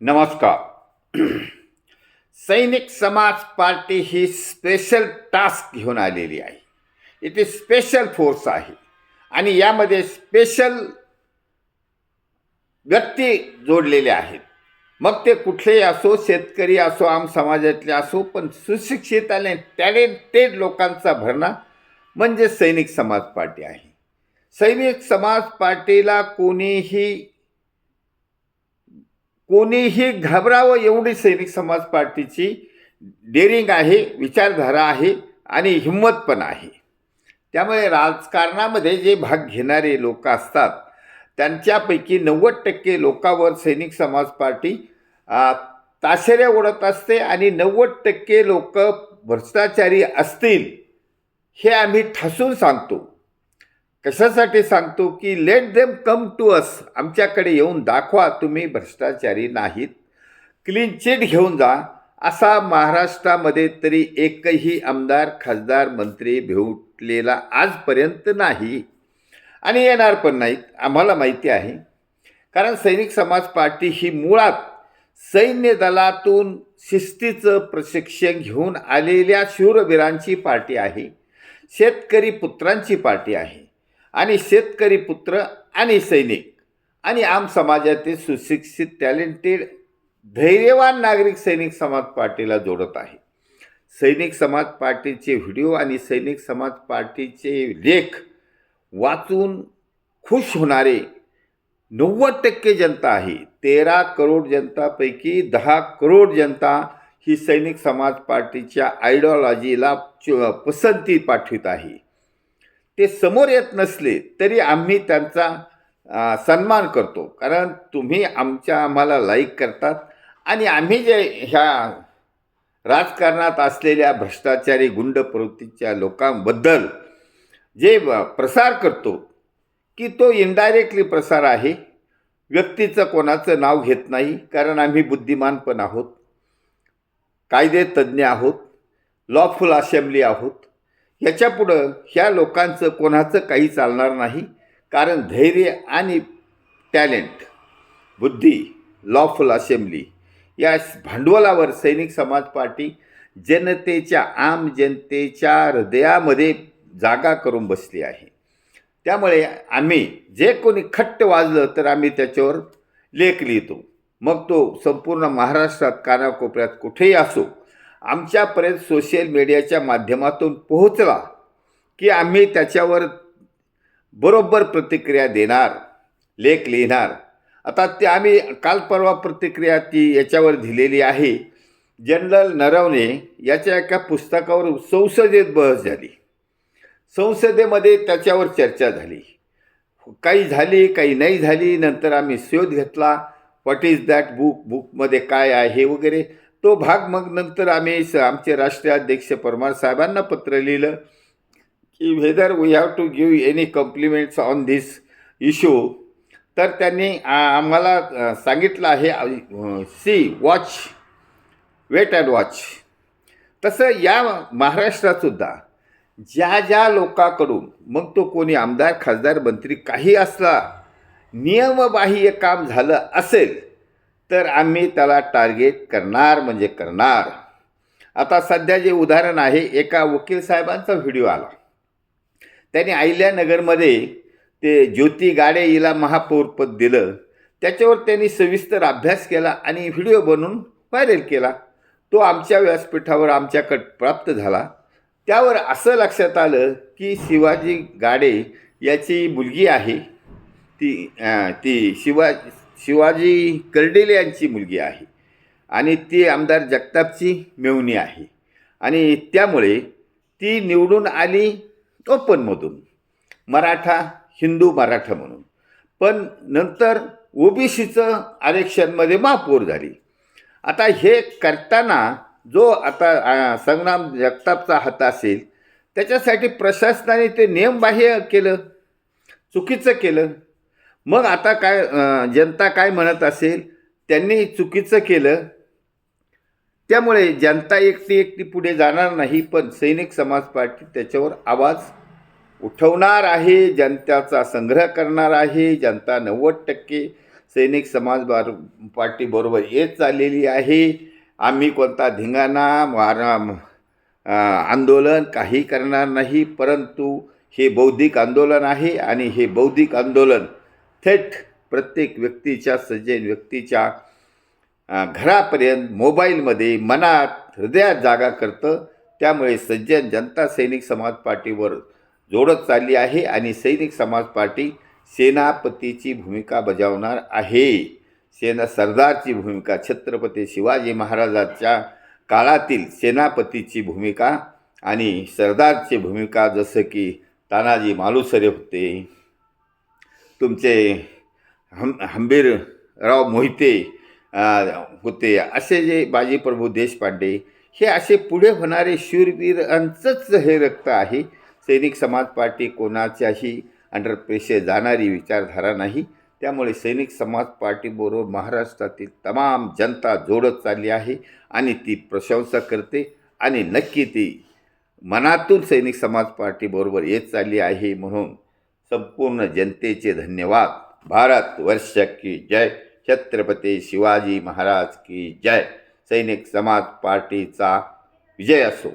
नमस्कार. सैनिक समाज पार्टी ही स्पेशल टास्क घेऊन आलेली आहे. इथे स्पेशल फोर्स आहे आणि यामध्ये स्पेशल व्यक्ती जोडलेले आहेत. मग ते कुठलेही असो, शेतकरी असो, आम समाजातले असो, पण सुशिक्षित आणि टॅलेंटेड लोकांचा भरणा म्हणजे सैनिक समाज पार्टी आहे. सैनिक समाज पार्टीला कोणीही घाबरावं एवढी सैनिक समाज पार्टीची डेअरिंग आहे, विचारधारा आहे आणि हिंमत पण आहे. त्यामुळे राजकारणामध्ये जे भाग घेणारे लोक असतात त्यांच्यापैकी 90% लोकांवर सैनिक समाज पार्टी ताशेरे ओढत असते आणि 90% लोक भ्रष्टाचारी असतील हे आम्ही ठासून सांगतो. कशासाठी सांगतो की let them come to us, आमच्याकडे येऊन दाखवा तुम्ही भ्रष्टाचारी नाहीत, क्लीन चिट घेऊन जा. असा महाराष्ट्रामध्ये तरी एकही आमदार, खासदार, मंत्री भेटलेला आजपर्यंत नाही आणि येणार पण नाहीत, आम्हाला माहिती आहे. कारण सैनिक समाज पार्टी ही मुळात सैन्य दलातून शिस्तीचं प्रशिक्षण घेऊन आलेल्या शूरवीरांची पार्टी आहे, शेतकरी पुत्रांची पार्टी आहे आणि शेतकरी पुत्र आणि सैनिक आणि आम समाजातील सुशिक्षित, टॅलेंटेड, धैर्यवान नागरिक सैनिक समाज पार्टीला जोडत आहे. सैनिक समाज पार्टीचे व्हिडिओ आणि सैनिक समाज पार्टीचे लेख वाचून खुश होणारे 90% जनता आहे. 13 करोड जनतापैकी 10 करोड जनता ही सैनिक समाज पार्टीच्या आयडिओलॉजीला पसंती पाठवित आहे. ते समोर येत नसले तरी आम्ही त्यांचा सन्मान करतो, कारण तुम्ही आम्हाला लाईक करतात आणि आम्ही जे ह्या राजकारणात असलेल्या भ्रष्टाचारी, गुंड प्रवृत्तीच्या लोकांबद्दल जे प्रसार करतो की तो इनडायरेक्टली प्रसार आहे. व्यक्तीचं कोणाचं नाव घेत नाही, कारण आम्ही बुद्धिमान पण आहोत, कायदे तज्ज्ञ आहोत, लॉफुल असेंब्ली आहोत. ह्याच्यापुढं ह्या लोकांचं कोणाचं काही चालणार नाही, कारण धैर्य आणि टॅलेंट, बुद्धी, लॉफुल असेंब्ली या भांडवलावर सैनिक समाज पार्टी आम जनतेच्या हृदयामध्ये जागा करून बसली आहे. त्यामुळे आम्ही जे कोणी खट्ट वाजलं तर आम्ही त्याच्यावर लेख लिहितो. मग तो संपूर्ण महाराष्ट्रात कानाकोपऱ्यात कुठेही असो, आमच्यापर्यंत सोशल मीडियाच्या माध्यमातून पोहोचला की आम्ही त्याच्यावर बरोबर प्रतिक्रिया देणार, लेख लिहिणार. आता ते आम्ही काल परवा प्रतिक्रिया ती याच्यावर दिलेली आहे. जनरल नरवणे याच्या एका पुस्तकावर संसदेत बहस झाली. संसदेमध्ये त्याच्यावर चर्चा झाली, काही झाली, काही नाही झाली. नंतर आम्ही शोध घेतला, व्हॉट इज दॅट बुकमध्ये काय आहे वगैरे तो भाग. मग नंतर आम्ही आमचे राष्ट्रीय अध्यक्ष परमार साहेबांना पत्र लिहिलं की whether we have to give any compliments on this issue. तर त्यांनी आम्हाला सांगितलं आहे see watch, wait and watch. तसं या महाराष्ट्रातसुद्धा ज्या ज्या लोकांकडून, मग तो कोणी आमदार, खासदार, मंत्री काही असला, नियमबाह्य काम झालं असेल तर आम्ही त्याला टार्गेट करणार म्हणजे करणार. आता सध्या जे उदाहरण आहे, एका वकील साहेबांचा व्हिडिओ आला. त्यांनी अहिल्यानगरमध्ये ते ज्योती गाडे हिला महापौरपद दिलं, त्याच्यावर त्यांनी सविस्तर अभ्यास केला आणि व्हिडिओ बनवून व्हायरल केला. तो आमच्या व्यासपीठावर आमच्याकडे प्राप्त झाला. त्यावर असं लक्षात आलं की शिवाजी गाडे याची मुलगी आहे, ती शिवाजी कर्डिले यांची मुलगी आहे आणि ती आमदार जगतापची मेव्हणी आहे आणि त्यामुळे ती निवडून आली ओपनमधून, मराठा, हिंदू मराठा म्हणून. पण नंतर ओबीसीचं आरक्षणमध्ये महापौर झाली. आता हे करताना जो आता संग्राम जगतापचा हात असेल, त्याच्यासाठी प्रशासनाने ते नियमबाह्य केलं, चुकीचं केलं. मग आता काय जनता काय म्हणत असेल, त्यांनी चुकीचं केलं, त्यामुळे जनता एकटी पुढे जाणार नाही. पण सैनिक समाज पार्टी त्याच्यावर आवाज उठवणार आहे, जनतेचा संग्रह करणार आहे. जनता 90% सैनिक समाज पार्टीबरोबर येत चाललेली आहे. आम्ही कोणता धिंगाणा आंदोलन काही करणार नाही, परंतु हे बौद्धिक आंदोलन आहे आणि हे बौद्धिक आंदोलन थेट प्रत्येक व्यक्तीच्या, सज्जन व्यक्तीच्या घरापर्यंत, मोबाईलमध्ये, मनात, हृदयात जागा करतं. त्यामुळे सज्जन जनता सैनिक समाज पार्टीवर जोडत चालली आहे आणि सैनिक समाज पार्टी सेनापतीची भूमिका बजावणार आहे. सरदारची भूमिका, छत्रपती शिवाजी महाराजांच्या काळातील सेनापतीची भूमिका आणि सरदारची भूमिका, जसं की तानाजी मालुसरे होते, तुमचे हंबीरराव मोहिते होते, असे जे बाजीप्रभू देशपांडे, हे असे पुढे होणारे शूरवीरांचंच हे रक्त आहे. सैनिक समाज पार्टी कोणाच्याही अंडर प्रेशर जाणारी विचारधारा नाही. त्यामुळे सैनिक समाज पार्टीबरोबर महाराष्ट्रातील तमाम जनता जोडत चालली आहे आणि ती प्रशंसा करते आणि नक्की ती मनातून सैनिक समाज पार्टीबरोबर येत चालली आहे. म्हणून संपूर्ण जनतेचे धन्यवाद. भारत वर्ष की जय. छत्रपती शिवाजी महाराज की जय. सैनिक समाज पार्टीचा विजय असो.